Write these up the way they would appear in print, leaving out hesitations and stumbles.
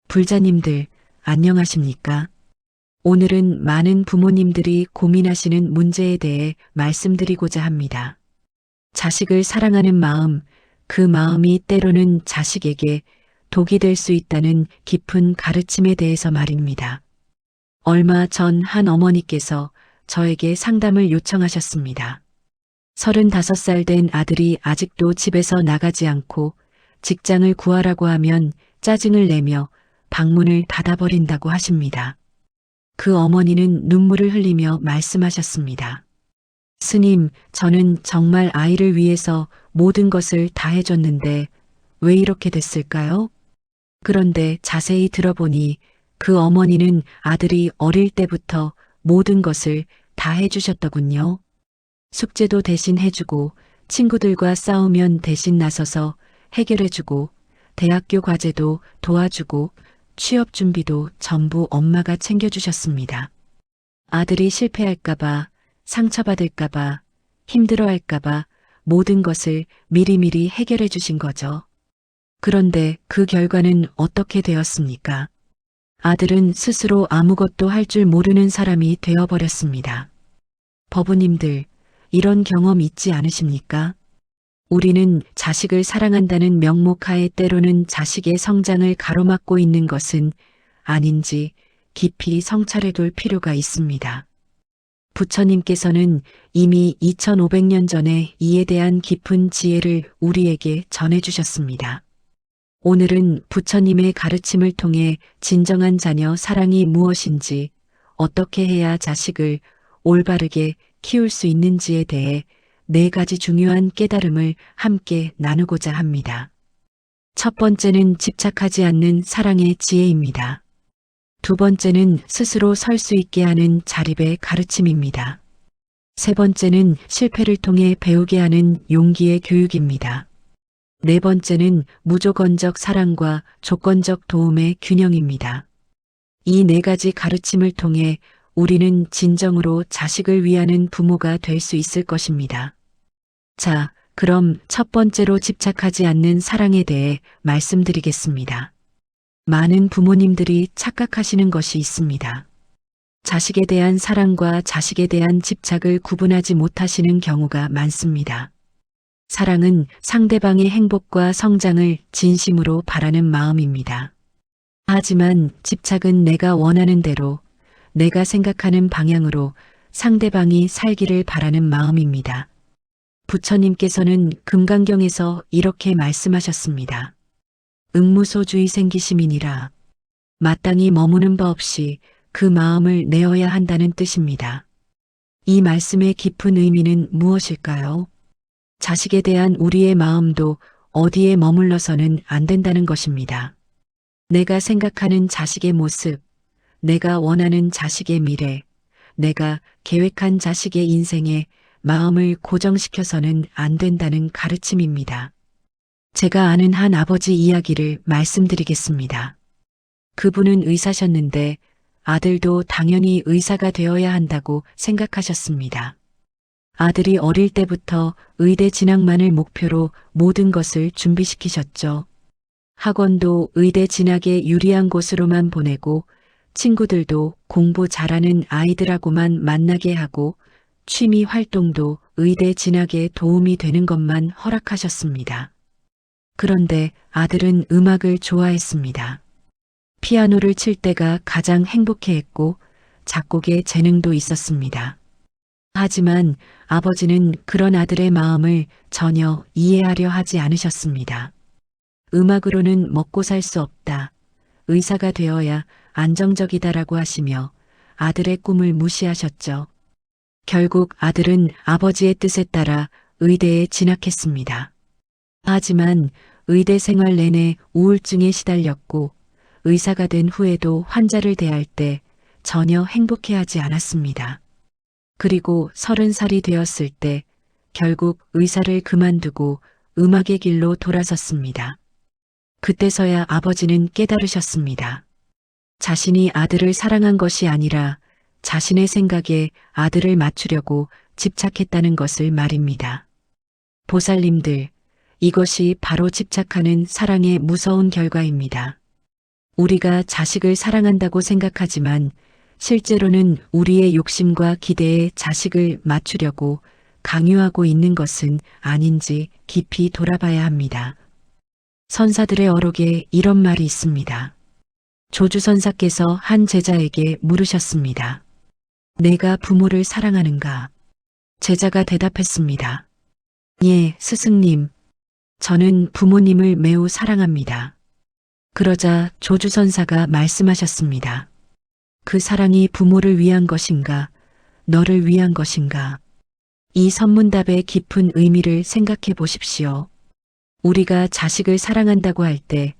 불자님들, 안녕하십니까? 오늘은 많은 부모님들이 고민하시는 문제에 대해 말씀드리고자 합니다. 자식을 사랑하는 마음, 그 마음이 때로는 자식에게 독이 될 수 있다는 깊은 가르침에 대해서 말입니다. 얼마 전 한 어머니께서 저에게 상담을 요청하셨습니다. 35살 된 아들이 아직도 집에서 나가지 않고 직장을 구하라고 하면 짜증을 내며 방문을 닫아버린다고 하십니다. 그 어머니는 눈물을 흘리며 말씀하셨습니다. 스님, 저는 정말 아이를 위해서 모든 것을 다 해줬는데 왜 이렇게 됐을까요? 그런데 자세히 들어보니 그 어머니는 아들이 어릴 때부터 모든 것을 다 해주셨더군요. 숙제도 대신 해주고 친구들과 싸우면 대신 나서서 해결해주고 대학교 과제도 도와주고 취업 준비도 전부 엄마가 챙겨주셨습니다. 아들이 실패할까봐, 상처받을까봐, 힘들어할까봐 모든 것을 미리미리 해결해 주신 거죠. 그런데 그 결과는 어떻게 되었습니까? 아들은 스스로 아무것도 할 줄 모르는 사람이 되어버렸습니다. 법부님들, 이런 경험 있지 않으십니까? 우리는 자식을 사랑한다는 명목하에 때로는 자식의 성장을 가로막고 있는 것은 아닌지 깊이 성찰해 둘 필요가 있습니다. 부처님께서는 이미 2500년 전에 이에 대한 깊은 지혜를 우리에게 전해주셨습니다. 오늘은 부처님의 가르침을 통해 진정한 자녀 사랑이 무엇인지, 어떻게 해야 자식을 올바르게 키울 수 있는지에 대해 4가지 중요한 깨달음을 함께 나누고자 합니다. 첫 번째는 집착하지 않는 사랑의 지혜입니다. 두 번째는 스스로 설 수 있게 하는 자립의 가르침입니다. 세 번째는 실패를 통해 배우게 하는 용기의 교육입니다. 네 번째는 무조건적 사랑과 조건적 도움의 균형입니다. 이 4가지 가르침을 통해 우리는 진정으로 자식을 위하는 부모가 될 수 있을 것입니다. 자, 그럼 첫 번째로 집착하지 않는 사랑에 대해 말씀드리겠습니다. 많은 부모님들이 착각하시는 것이 있습니다. 자식에 대한 사랑과 자식에 대한 집착을 구분하지 못하시는 경우가 많습니다. 사랑은 상대방의 행복과 성장을 진심으로 바라는 마음입니다. 하지만 집착은 내가 원하는 대로, 내가 생각하는 방향으로 상대방이 살기를 바라는 마음입니다. 부처님께서는 금강경에서 이렇게 말씀하셨습니다. 응무소주의 생기심이니라. 마땅히 머무는 바 없이 그 마음을 내어야 한다는 뜻입니다. 이 말씀의 깊은 의미는 무엇일까요? 자식에 대한 우리의 마음도 어디에 머물러서는 안 된다는 것입니다. 내가 생각하는 자식의 모습, 내가 원하는 자식의 미래, 내가 계획한 자식의 인생에 마음을 고정시켜서는 안 된다는 가르침입니다. 제가 아는 한 아버지 이야기를 말씀드리겠습니다. 그분은 의사셨는데 아들도 당연히 의사가 되어야 한다고 생각하셨습니다. 아들이 어릴 때부터 의대 진학만을 목표로 모든 것을 준비시키셨죠. 학원도 의대 진학에 유리한 곳으로만 보내고 친구들도 공부 잘하는 아이들하고만 만나게 하고 취미 활동도 의대 진학에 도움이 되는 것만 허락하셨습니다. 그런데 아들은 음악을 좋아했습니다. 피아노를 칠 때가 가장 행복해했고 작곡에 재능도 있었습니다. 하지만 아버지는 그런 아들의 마음을 전혀 이해하려 하지 않으셨습니다. 음악으로는 먹고 살 수 없다. 의사가 되어야 안정적이다라고 하시며 아들의 꿈을 무시하셨죠. 결국 아들은 아버지의 뜻에 따라 의대에 진학했습니다. 하지만 의대 생활 내내 우울증에 시달렸고 의사가 된 후에도 환자를 대할 때 전혀 행복해하지 않았습니다. 그리고 30살이 되었을 때 결국 의사를 그만두고 음악의 길로 돌아섰습니다. 그때서야 아버지는 깨달으셨습니다. 자신이 아들을 사랑한 것이 아니라 자신의 생각에 아들을 맞추려고 집착했다는 것을 말입니다. 보살님들, 이것이 바로 집착하는 사랑의 무서운 결과입니다. 우리가 자식을 사랑한다고 생각하지만 실제로는 우리의 욕심과 기대에 자식을 맞추려고 강요하고 있는 것은 아닌지 깊이 돌아봐야 합니다. 선사들의 어록에 이런 말이 있습니다. 조주선사께서 한 제자에게 물으셨습니다. 내가 부모를 사랑하는가? 제자가 대답했습니다. 예, 스승님. 저는 부모님을 매우 사랑합니다. 그러자 조주선사가 말씀하셨습니다. 그 사랑이 부모를 위한 것인가, 너를 위한 것인가? 이 선문답의 깊은 의미를 생각해 보십시오. 우리가 자식을 사랑한다고 할 때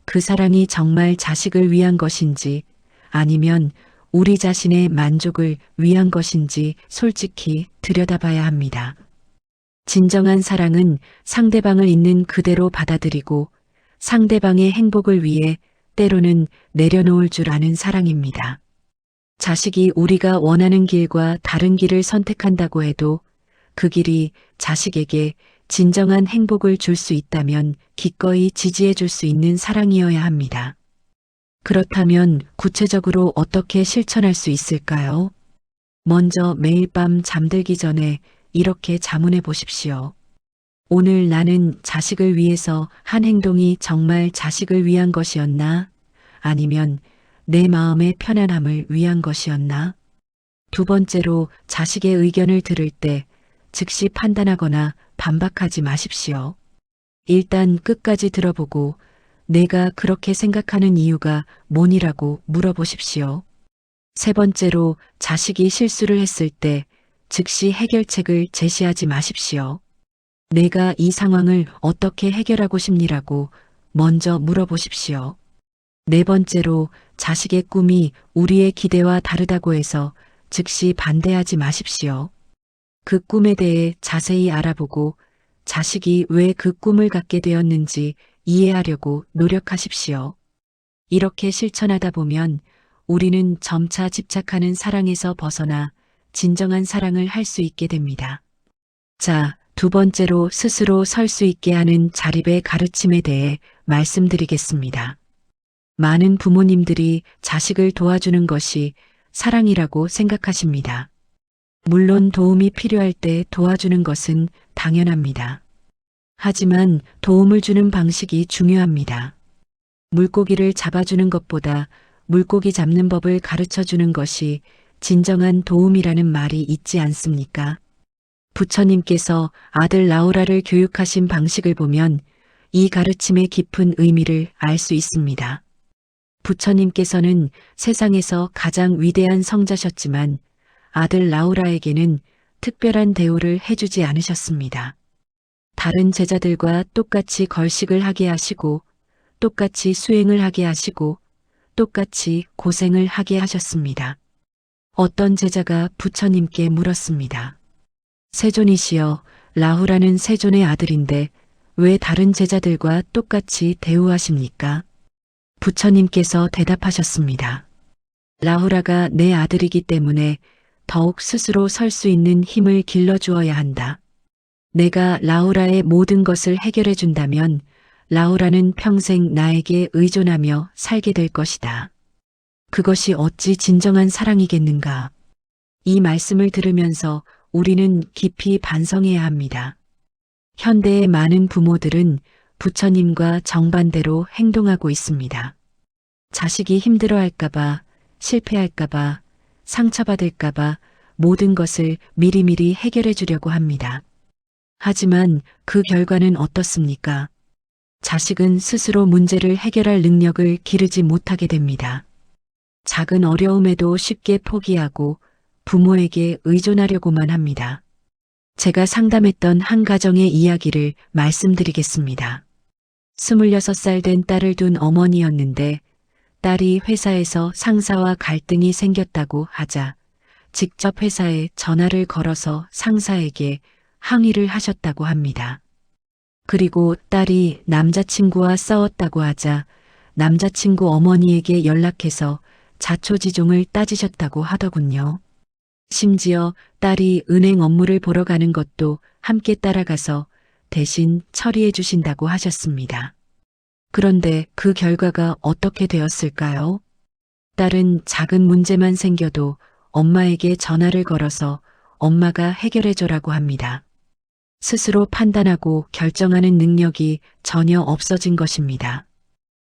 그 사랑이 정말 자식을 위한 것인지 아니면 우리 자신의 만족을 위한 것인지 솔직히 들여다봐야 합니다. 진정한 사랑은 상대방을 있는 그대로 받아들이고 상대방의 행복을 위해 때로는 내려놓을 줄 아는 사랑입니다. 자식이 우리가 원하는 길과 다른 길을 선택한다고 해도 그 길이 자식에게 진정한 행복을 줄 수 있다면 기꺼이 지지해 줄 수 있는 사랑이어야 합니다. 그렇다면 구체적으로 어떻게 실천할 수 있을까요? 먼저 매일 밤 잠들기 전에 이렇게 자문해 보십시오. 오늘 나는 자식을 위해서 한 행동이 정말 자식을 위한 것이었나? 아니면 내 마음의 편안함을 위한 것이었나? 두 번째로 자식의 의견을 들을 때 즉시 판단하거나 반박하지 마십시오. 일단 끝까지 들어보고 내가 그렇게 생각하는 이유가 뭐니라고 물어보십시오. 세 번째로 자식이 실수를 했을 때 즉시 해결책을 제시하지 마십시오. 내가 이 상황을 어떻게 해결하고 싶니라고 먼저 물어보십시오. 네 번째로 자식의 꿈이 우리의 기대와 다르다고 해서 즉시 반대하지 마십시오. 그 꿈에 대해 자세히 알아보고 자식이 왜 그 꿈을 갖게 되었는지 이해하려고 노력하십시오. 이렇게 실천하다 보면 우리는 점차 집착하는 사랑에서 벗어나 진정한 사랑을 할 수 있게 됩니다. 자, 두 번째로 스스로 설 수 있게 하는 자립의 가르침에 대해 말씀드리겠습니다. 많은 부모님들이 자식을 도와주는 것이 사랑이라고 생각하십니다. 물론 도움이 필요할 때 도와주는 것은 당연합니다. 하지만 도움을 주는 방식이 중요합니다. 물고기를 잡아주는 것보다 물고기 잡는 법을 가르쳐 주는 것이 진정한 도움이라는 말이 있지 않습니까? 부처님께서 아들 라우라를 교육하신 방식을 보면 이 가르침의 깊은 의미를 알 수 있습니다. 부처님께서는 세상에서 가장 위대한 성자셨지만 아들 라우라에게는 특별한 대우를 해주지 않으셨습니다. 다른 제자들과 똑같이 걸식을 하게 하시고 똑같이 수행을 하게 하시고 똑같이 고생을 하게 하셨습니다. 어떤 제자가 부처님께 물었습니다. 세존이시여, 라후라는 세존의 아들인데 왜 다른 제자들과 똑같이 대우하십니까? 부처님께서 대답하셨습니다. 라후라가 내 아들이기 때문에 더욱 스스로 설 수 있는 힘을 길러주어야 한다. 내가 라후라의 모든 것을 해결해 준다면 라후라는 평생 나에게 의존하며 살게 될 것이다. 그것이 어찌 진정한 사랑이겠는가? 이 말씀을 들으면서 우리는 깊이 반성해야 합니다. 현대의 많은 부모들은 부처님과 정반대로 행동하고 있습니다. 자식이 힘들어할까봐, 실패할까봐, 상처받을까봐 모든 것을 미리미리 해결해 주려고 합니다. 하지만 그 결과는 어떻습니까? 자식은 스스로 문제를 해결할 능력을 기르지 못하게 됩니다. 작은 어려움에도 쉽게 포기하고 부모에게 의존하려고만 합니다. 제가 상담했던 한 가정의 이야기를 말씀드리겠습니다. 26살 된 딸을 둔 어머니였는데 딸이 회사에서 상사와 갈등이 생겼다고 하자 직접 회사에 전화를 걸어서 상사에게 항의를 하셨다고 합니다. 그리고 딸이 남자친구와 싸웠다고 하자 남자친구 어머니에게 연락해서 자초지종을 따지셨다고 하더군요. 심지어 딸이 은행 업무를 보러 가는 것도 함께 따라가서 대신 처리해 주신다고 하셨습니다. 그런데 그 결과가 어떻게 되었을까요? 딸은 작은 문제만 생겨도 엄마에게 전화를 걸어서 엄마가 해결해줘라고 합니다. 스스로 판단하고 결정하는 능력이 전혀 없어진 것입니다.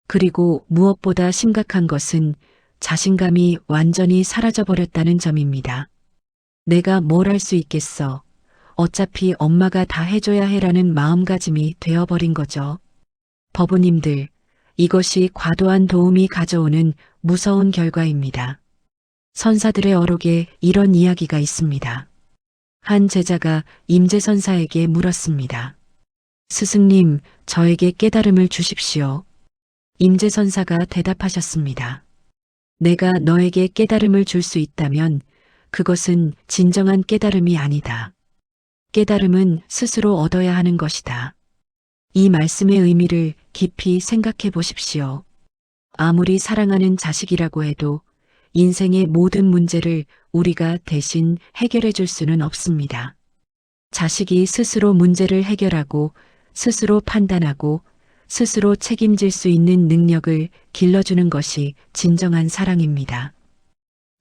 그리고 무엇보다 심각한 것은 자신감이 완전히 사라져버렸다는 점입니다. 내가 뭘 할 수 있겠어. 어차피 엄마가 다 해줘야 해라는 마음가짐이 되어버린 거죠. 법우님들, 이것이 과도한 도움이 가져오는 무서운 결과입니다. 선사들의 어록에 이런 이야기가 있습니다. 한 제자가 임재선사에게 물었습니다. 스승님, 저에게 깨달음을 주십시오. 임재선사가 대답하셨습니다. 내가 너에게 깨달음을 줄 수 있다면 그것은 진정한 깨달음이 아니다. 깨달음은 스스로 얻어야 하는 것이다. 이 말씀의 의미를 깊이 생각해 보십시오. 아무리 사랑하는 자식이라고 해도 인생의 모든 문제를 우리가 대신 해결해 줄 수는 없습니다. 자식이 스스로 문제를 해결하고 스스로 판단하고 스스로 책임질 수 있는 능력을 길러주는 것이 진정한 사랑입니다.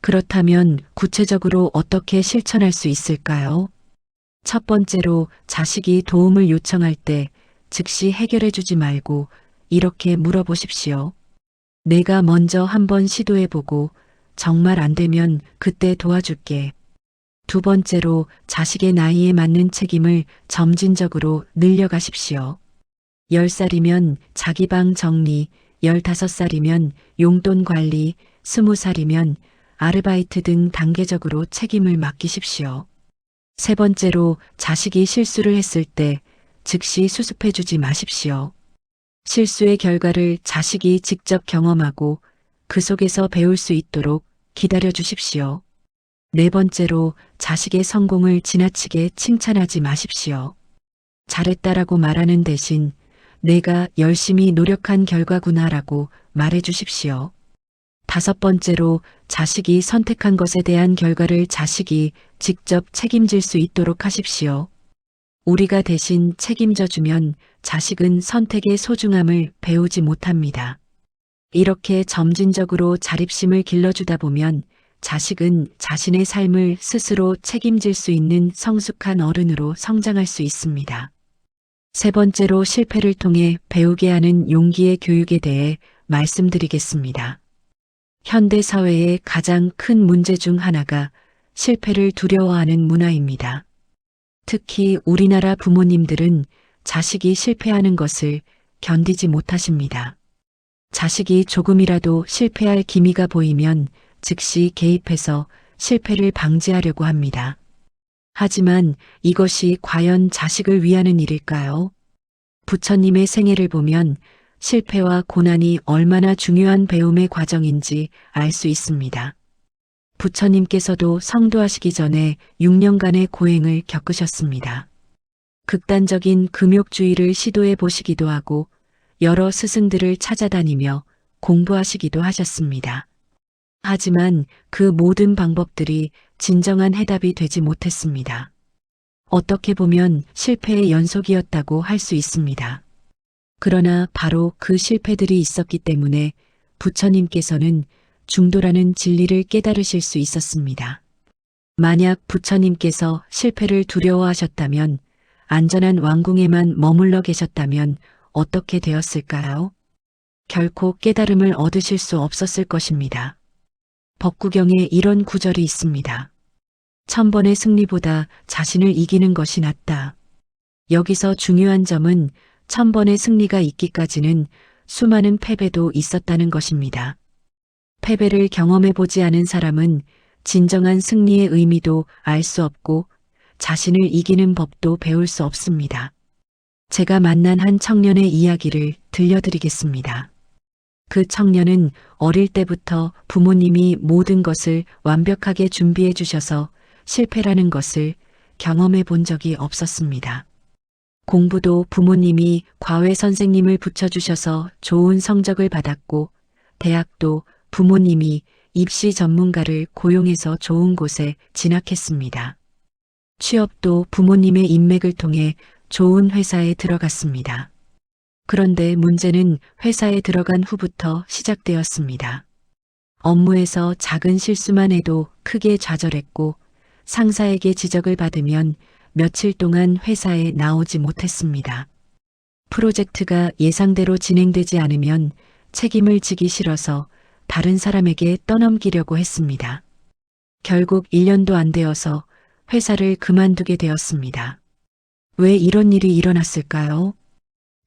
그렇다면 구체적으로 어떻게 실천할 수 있을까요? 첫 번째로 자식이 도움을 요청할 때 즉시 해결해 주지 말고 이렇게 물어보십시오. 내가 먼저 한번 시도해보고 정말 안 되면 그때 도와줄게. 두 번째로 자식의 나이에 맞는 책임을 점진적으로 늘려가십시오. 10살이면 자기 방 정리, 15살이면 용돈 관리, 20살이면 아르바이트 등 단계적으로 책임을 맡기십시오. 세 번째로 자식이 실수를 했을 때 즉시 수습해 주지 마십시오. 실수의 결과를 자식이 직접 경험하고 그 속에서 배울 수 있도록 기다려 주십시오. 네 번째로 자식의 성공을 지나치게 칭찬하지 마십시오. 잘했다라고 말하는 대신 내가 열심히 노력한 결과구나라고 말해 주십시오. 다섯 번째로 자식이 선택한 것에 대한 결과를 자식이 직접 책임질 수 있도록 하십시오. 우리가 대신 책임져 주면 자식은 선택의 소중함을 배우지 못합니다. 이렇게 점진적으로 자립심을 길러주다 보면 자식은 자신의 삶을 스스로 책임질 수 있는 성숙한 어른으로 성장할 수 있습니다. 세 번째로 실패를 통해 배우게 하는 용기의 교육에 대해 말씀드리겠습니다. 현대 사회의 가장 큰 문제 중 하나가 실패를 두려워하는 문화입니다. 특히 우리나라 부모님들은 자식이 실패하는 것을 견디지 못하십니다. 자식이 조금이라도 실패할 기미가 보이면 즉시 개입해서 실패를 방지하려고 합니다. 하지만 이것이 과연 자식을 위하는 일일까요? 부처님의 생애를 보면 실패와 고난이 얼마나 중요한 배움의 과정인지 알 수 있습니다. 부처님께서도 성도하시기 전에 6년간의 고행을 겪으셨습니다. 극단적인 금욕주의를 시도해 보시기도 하고 여러 스승들을 찾아다니며 공부하시기도 하셨습니다. 하지만 그 모든 방법들이 진정한 해답이 되지 못했습니다. 어떻게 보면 실패의 연속이었다고 할 수 있습니다. 그러나 바로 그 실패들이 있었기 때문에 부처님께서는 중도라는 진리를 깨달으실 수 있었습니다. 만약 부처님께서 실패를 두려워하셨다면 안전한 왕궁에만 머물러 계셨다면 어떻게 되었을까요? 결코 깨달음을 얻으실 수 없었을 것입니다. 법구경에 이런 구절이 있습니다. 1000번의 승리보다 자신을 이기는 것이 낫다. 여기서 중요한 점은 1000번의 승리가 있기까지는 수많은 패배도 있었다는 것입니다. 패배를 경험해보지 않은 사람은 진정한 승리의 의미도 알 수 없고 자신을 이기는 법도 배울 수 없습니다. 제가 만난 한 청년의 이야기를 들려드리겠습니다. 그 청년은 어릴 때부터 부모님이 모든 것을 완벽하게 준비해 주셔서 실패라는 것을 경험해 본 적이 없었습니다. 공부도 부모님이 과외 선생님을 붙여주셔서 좋은 성적을 받았고, 대학도 부모님이 입시 전문가를 고용해서 좋은 곳에 진학했습니다. 취업도 부모님의 인맥을 통해 좋은 회사에 들어갔습니다. 그런데 문제는 회사에 들어간 후부터 시작되었습니다. 업무에서 작은 실수만 해도 크게 좌절했고 상사에게 지적을 받으면 며칠 동안 회사에 나오지 못했습니다. 프로젝트가 예상대로 진행되지 않으면 책임을 지기 싫어서 다른 사람에게 떠넘기려고 했습니다. 결국 1년도 안 되어서 회사를 그만두게 되었습니다. 왜 이런 일이 일어났을까요?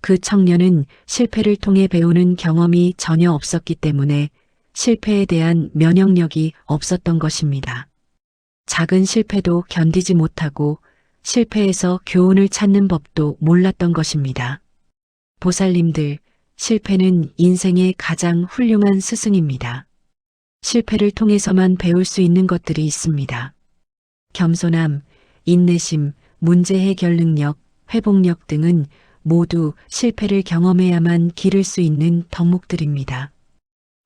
그 청년은 실패를 통해 배우는 경험이 전혀 없었기 때문에 실패에 대한 면역력이 없었던 것입니다. 작은 실패도 견디지 못하고 실패에서 교훈을 찾는 법도 몰랐던 것입니다. 보살님들, 실패는 인생의 가장 훌륭한 스승입니다. 실패를 통해서만 배울 수 있는 것들이 있습니다. 겸손함, 인내심, 문제 해결 능력, 회복력 등은 모두 실패를 경험해야만 기를 수 있는 덕목들입니다.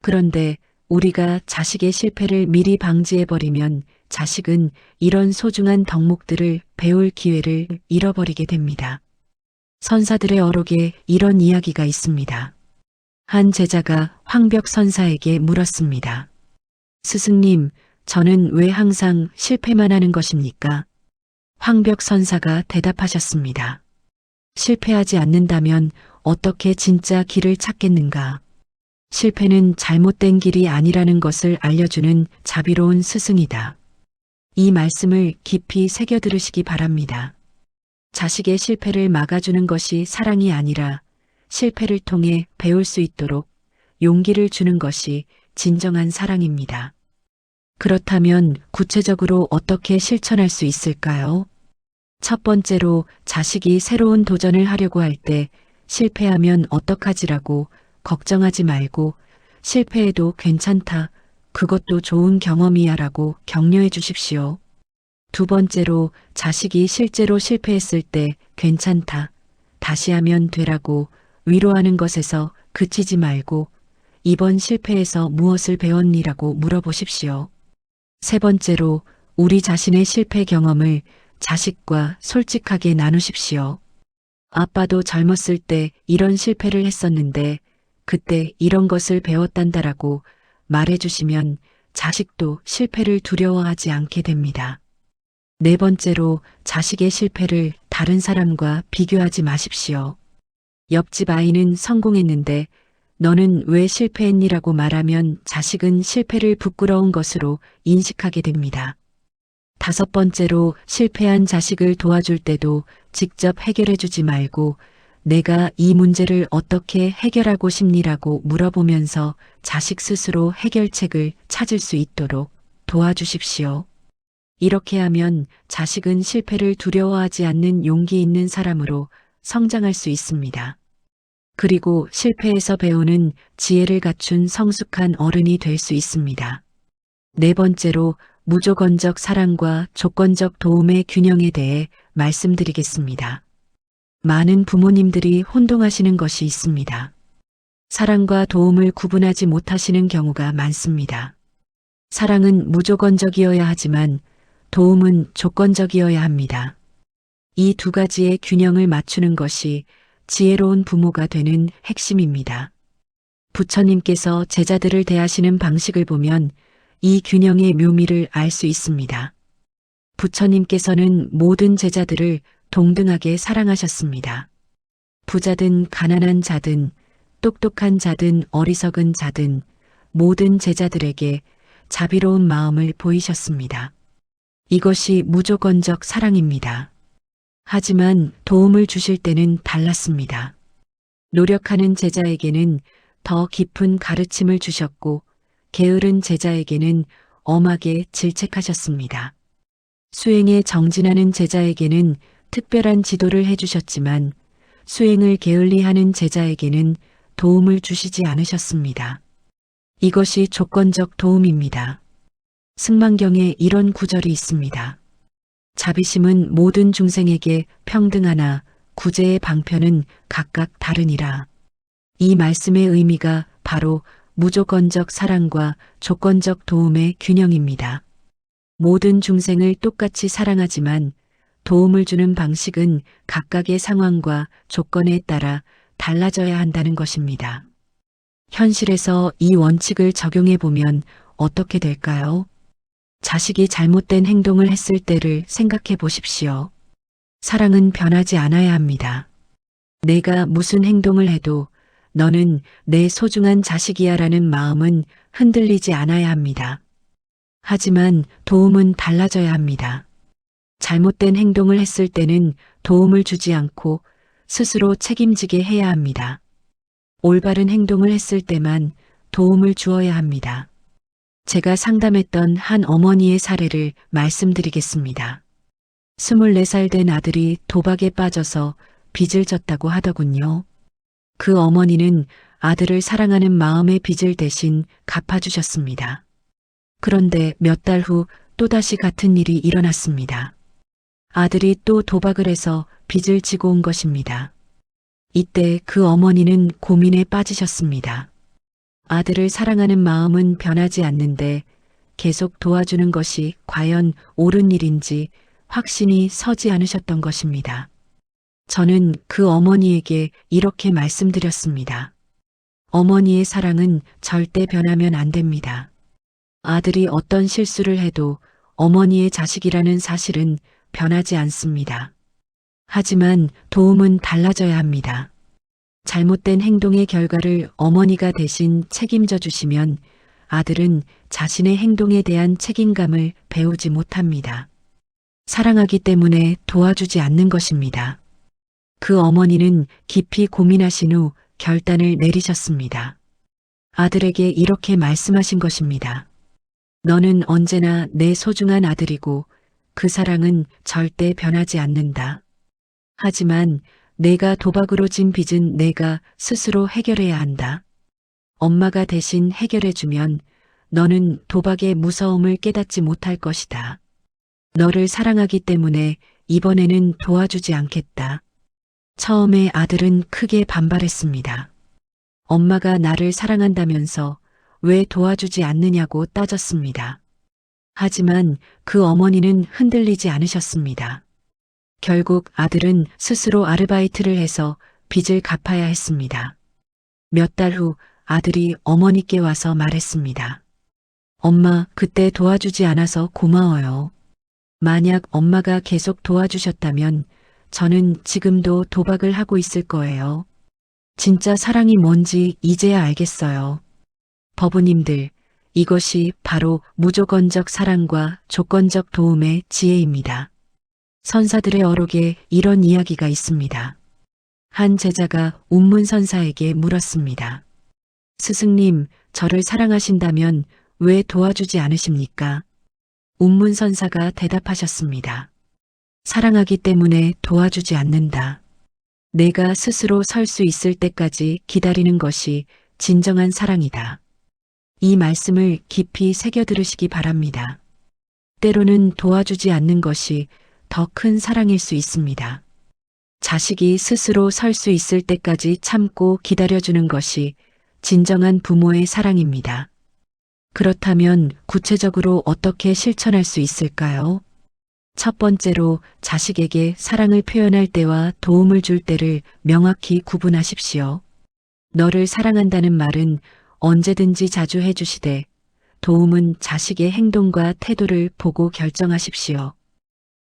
그런데 우리가 자식의 실패를 미리 방지해버리면 자식은 이런 소중한 덕목들을 배울 기회를 잃어버리게 됩니다. 선사들의 어록에 이런 이야기가 있습니다. 한 제자가 황벽 선사에게 물었습니다. 스승님, 저는 왜 항상 실패만 하는 것입니까? 황벽 선사가 대답하셨습니다. 실패하지 않는다면 어떻게 진짜 길을 찾겠는가? 실패는 잘못된 길이 아니라는 것을 알려주는 자비로운 스승이다. 이 말씀을 깊이 새겨 들으시기 바랍니다. 자식의 실패를 막아주는 것이 사랑이 아니라 실패를 통해 배울 수 있도록 용기를 주는 것이 진정한 사랑입니다. 그렇다면 구체적으로 어떻게 실천할 수 있을까요? 첫 번째로 자식이 새로운 도전을 하려고 할 때 실패하면 어떡하지라고 걱정하지 말고 실패해도 괜찮다. 그것도 좋은 경험이야 라고 격려해 주십시오. 두 번째로 자식이 실제로 실패했을 때 괜찮다. 다시 하면 되라고 위로하는 것에서 그치지 말고 이번 실패에서 무엇을 배웠니라고 물어보십시오. 세 번째로 우리 자신의 실패 경험을 자식과 솔직하게 나누십시오. 아빠도 젊었을 때 이런 실패를 했었는데 그때 이런 것을 배웠단다라고 말해주시면 자식도 실패를 두려워하지 않게 됩니다. 네 번째로 자식의 실패를 다른 사람과 비교하지 마십시오. 옆집 아이는 성공했는데 너는 왜 실패했니라고 말하면 자식은 실패를 부끄러운 것으로 인식하게 됩니다. 다섯 번째로 실패한 자식을 도와줄 때도 직접 해결해 주지 말고 내가 이 문제를 어떻게 해결하고 싶니라고 물어보면서 자식 스스로 해결책을 찾을 수 있도록 도와주십시오. 이렇게 하면 자식은 실패를 두려워하지 않는 용기 있는 사람으로 성장할 수 있습니다. 그리고 실패에서 배우는 지혜를 갖춘 성숙한 어른이 될 수 있습니다. 네 번째로 무조건적 사랑과 조건적 도움의 균형에 대해 말씀드리겠습니다. 많은 부모님들이 혼동하시는 것이 있습니다. 사랑과 도움을 구분하지 못하시는 경우가 많습니다. 사랑은 무조건적이어야 하지만 도움은 조건적이어야 합니다. 이 두 가지의 균형을 맞추는 것이 지혜로운 부모가 되는 핵심입니다. 부처님께서 제자들을 대하시는 방식을 보면 이 균형의 묘미를 알 수 있습니다. 부처님께서는 모든 제자들을 동등하게 사랑하셨습니다. 부자든 가난한 자든 똑똑한 자든 어리석은 자든 모든 제자들에게 자비로운 마음을 보이셨습니다. 이것이 무조건적 사랑입니다. 하지만 도움을 주실 때는 달랐습니다. 노력하는 제자에게는 더 깊은 가르침을 주셨고 게으른 제자에게는 엄하게 질책하셨습니다. 수행에 정진하는 제자에게는 특별한 지도를 해주셨지만 수행을 게을리하는 제자에게는 도움을 주시지 않으셨습니다. 이것이 조건적 도움입니다. 승만경에 이런 구절이 있습니다. 자비심은 모든 중생에게 평등하나 구제의 방편은 각각 다르니라. 이 말씀의 의미가 바로 무조건적 사랑과 조건적 도움의 균형입니다. 모든 중생을 똑같이 사랑하지만 도움을 주는 방식은 각각의 상황과 조건에 따라 달라져야 한다는 것입니다. 현실에서 이 원칙을 적용해 보면 어떻게 될까요? 자식이 잘못된 행동을 했을 때를 생각해 보십시오. 사랑은 변하지 않아야 합니다. 내가 무슨 행동을 해도 너는 내 소중한 자식이야 라는 마음은 흔들리지 않아야 합니다. 하지만 도움은 달라져야 합니다. 잘못된 행동을 했을 때는 도움을 주지 않고 스스로 책임지게 해야 합니다. 올바른 행동을 했을 때만 도움을 주어야 합니다. 제가 상담했던 한 어머니의 사례를 말씀드리겠습니다. 24살 된 아들이 도박에 빠져서 빚을 졌다고 하더군요. 그 어머니는 아들을 사랑하는 마음의 빚을 대신 갚아주셨습니다. 그런데 몇 달 후 또다시 같은 일이 일어났습니다. 아들이 또 도박을 해서 빚을 지고 온 것입니다. 이때 그 어머니는 고민에 빠지셨습니다. 아들을 사랑하는 마음은 변하지 않는데 계속 도와주는 것이 과연 옳은 일인지 확신이 서지 않으셨던 것입니다. 저는 그 어머니에게 이렇게 말씀드렸습니다. 어머니의 사랑은 절대 변하면 안 됩니다. 아들이 어떤 실수를 해도 어머니의 자식이라는 사실은 변하지 않습니다. 하지만 도움은 달라져야 합니다. 잘못된 행동의 결과를 어머니가 대신 책임져 주시면 아들은 자신의 행동에 대한 책임감을 배우지 못합니다. 사랑하기 때문에 도와주지 않는 것입니다. 그 어머니는 깊이 고민하신 후 결단을 내리셨습니다. 아들에게 이렇게 말씀하신 것입니다. 너는 언제나 내 소중한 아들이고 그 사랑은 절대 변하지 않는다. 하지만 내가 도박으로 진 빚은 내가 스스로 해결해야 한다. 엄마가 대신 해결해주면 너는 도박의 무서움을 깨닫지 못할 것이다. 너를 사랑하기 때문에 이번에는 도와주지 않겠다. 처음에 아들은 크게 반발했습니다. 엄마가 나를 사랑한다면서 왜 도와주지 않느냐고 따졌습니다. 하지만 그 어머니는 흔들리지 않으셨습니다. 결국 아들은 스스로 아르바이트를 해서 빚을 갚아야 했습니다. 몇 달 후 아들이 어머니께 와서 말했습니다. 엄마, 그때 도와주지 않아서 고마워요. 만약 엄마가 계속 도와주셨다면 저는 지금도 도박을 하고 있을 거예요. 진짜 사랑이 뭔지 이제야 알겠어요. 법우님들, 이것이 바로 무조건적 사랑과 조건적 도움의 지혜입니다. 선사들의 어록에 이런 이야기가 있습니다. 한 제자가 운문선사에게 물었습니다. 스승님, 저를 사랑하신다면 왜 도와주지 않으십니까? 운문선사가 대답하셨습니다. 사랑하기 때문에 도와주지 않는다. 내가 스스로 설 수 있을 때까지 기다리는 것이 진정한 사랑이다. 이 말씀을 깊이 새겨 들으시기 바랍니다. 때로는 도와주지 않는 것이 더 큰 사랑일 수 있습니다. 자식이 스스로 설 수 있을 때까지 참고 기다려주는 것이 진정한 부모의 사랑입니다. 그렇다면 구체적으로 어떻게 실천할 수 있을까요? 첫 번째로 자식에게 사랑을 표현할 때와 도움을 줄 때를 명확히 구분하십시오. 너를 사랑한다는 말은 언제든지 자주 해주시되 도움은 자식의 행동과 태도를 보고 결정하십시오.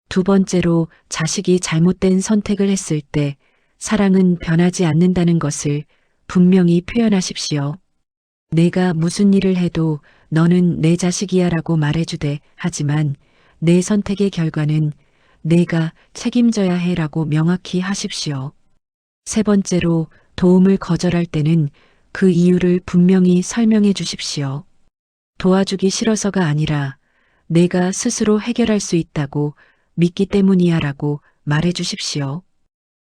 두 번째로 자식이 잘못된 선택을 했을 때 사랑은 변하지 않는다는 것을 분명히 표현하십시오. 내가 무슨 일을 해도 너는 내 자식이야 라고 말해주되 하지만 내 선택의 결과는 내가 책임져야 해 라고 명확히 하십시오. 세 번째로 도움을 거절할 때는 그 이유를 분명히 설명해 주십시오. 도와주기 싫어서가 아니라 내가 스스로 해결할 수 있다고 믿기 때문이야 라고 말해 주십시오.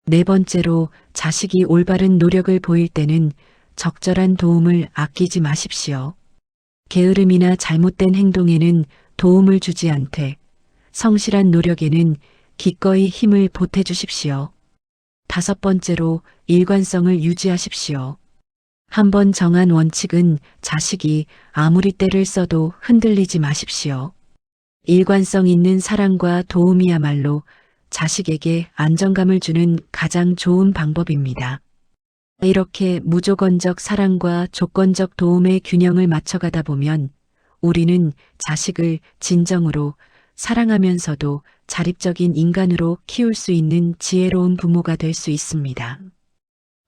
네 번째로 자식이 올바른 노력을 보일 때는 적절한 도움을 아끼지 마십시오. 게으름이나 잘못된 행동에는 도움을 주지 않되 성실한 노력에는 기꺼이 힘을 보태 주십시오. 다섯 번째로 일관성을 유지하십시오. 한번 정한 원칙은 자식이 아무리 때를 써도 흔들리지 마십시오. 일관성 있는 사랑과 도움이야말로 자식에게 안정감을 주는 가장 좋은 방법입니다. 이렇게 무조건적 사랑과 조건적 도움의 균형을 맞춰가다 보면 우리는 자식을 진정으로 사랑하면서도 자립적인 인간으로 키울 수 있는 지혜로운 부모가 될 수 있습니다.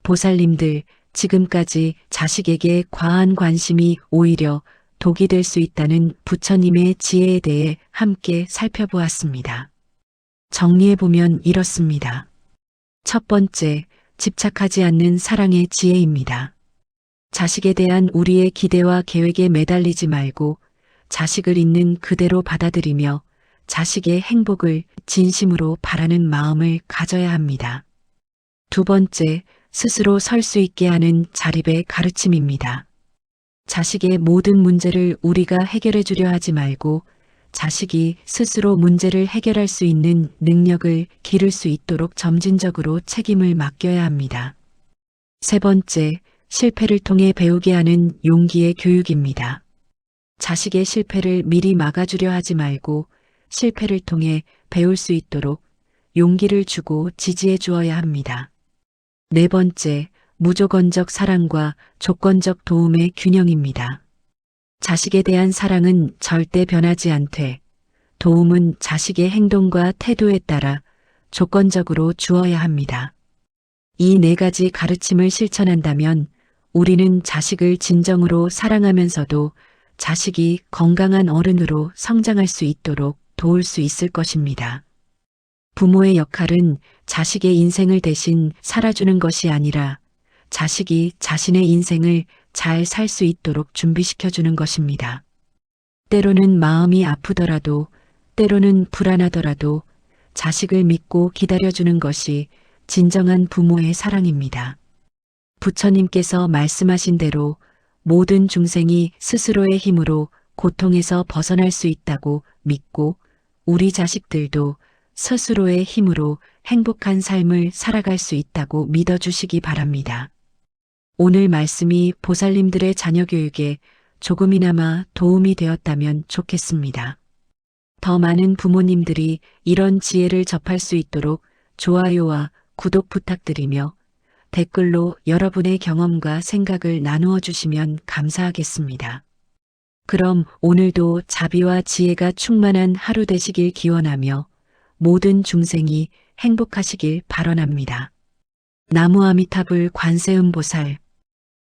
보살님들, 지금까지 자식에게 과한 관심이 오히려 독이 될 수 있다는 부처님의 지혜에 대해 함께 살펴보았습니다. 정리해보면 이렇습니다. 첫 번째, 집착하지 않는 사랑의 지혜입니다. 자식에 대한 우리의 기대와 계획에 매달리지 말고 자식을 있는 그대로 받아들이며 자식의 행복을 진심으로 바라는 마음을 가져야 합니다. 두 번째, 스스로 설 수 있게 하는 자립의 가르침입니다. 자식의 모든 문제를 우리가 해결해 주려 하지 말고 자식이 스스로 문제를 해결할 수 있는 능력을 기를 수 있도록 점진적으로 책임을 맡겨야 합니다. 세 번째, 실패를 통해 배우게 하는 용기의 교육입니다. 자식의 실패를 미리 막아주려 하지 말고 실패를 통해 배울 수 있도록 용기를 주고 지지해 주어야 합니다. 네 번째, 무조건적 사랑과 조건적 도움의 균형입니다. 자식에 대한 사랑은 절대 변하지 않되 도움은 자식의 행동과 태도에 따라 조건적으로 주어야 합니다. 이 네 가지 가르침을 실천한다면 우리는 자식을 진정으로 사랑하면서도 자식이 건강한 어른으로 성장할 수 있도록 도울 수 있을 것입니다. 부모의 역할은 자식의 인생을 대신 살아주는 것이 아니라 자식이 자신의 인생을 잘 살 수 있도록 준비시켜주는 것입니다. 때로는 마음이 아프더라도, 때로는 불안하더라도 자식을 믿고 기다려주는 것이 진정한 부모의 사랑입니다. 부처님께서 말씀하신 대로 모든 중생이 스스로의 힘으로 고통에서 벗어날 수 있다고 믿고 우리 자식들도 스스로의 힘으로 행복한 삶을 살아갈 수 있다고 믿어주시기 바랍니다. 오늘 말씀이 보살님들의 자녀 교육에 조금이나마 도움이 되었다면 좋겠습니다. 더 많은 부모님들이 이런 지혜를 접할 수 있도록 좋아요와 구독 부탁드리며 댓글로 여러분의 경험과 생각을 나누어 주시면 감사하겠습니다. 그럼 오늘도 자비와 지혜가 충만한 하루 되시길 기원하며 모든 중생이 행복하시길 발언합니다. 나무 아미타불 관세음보살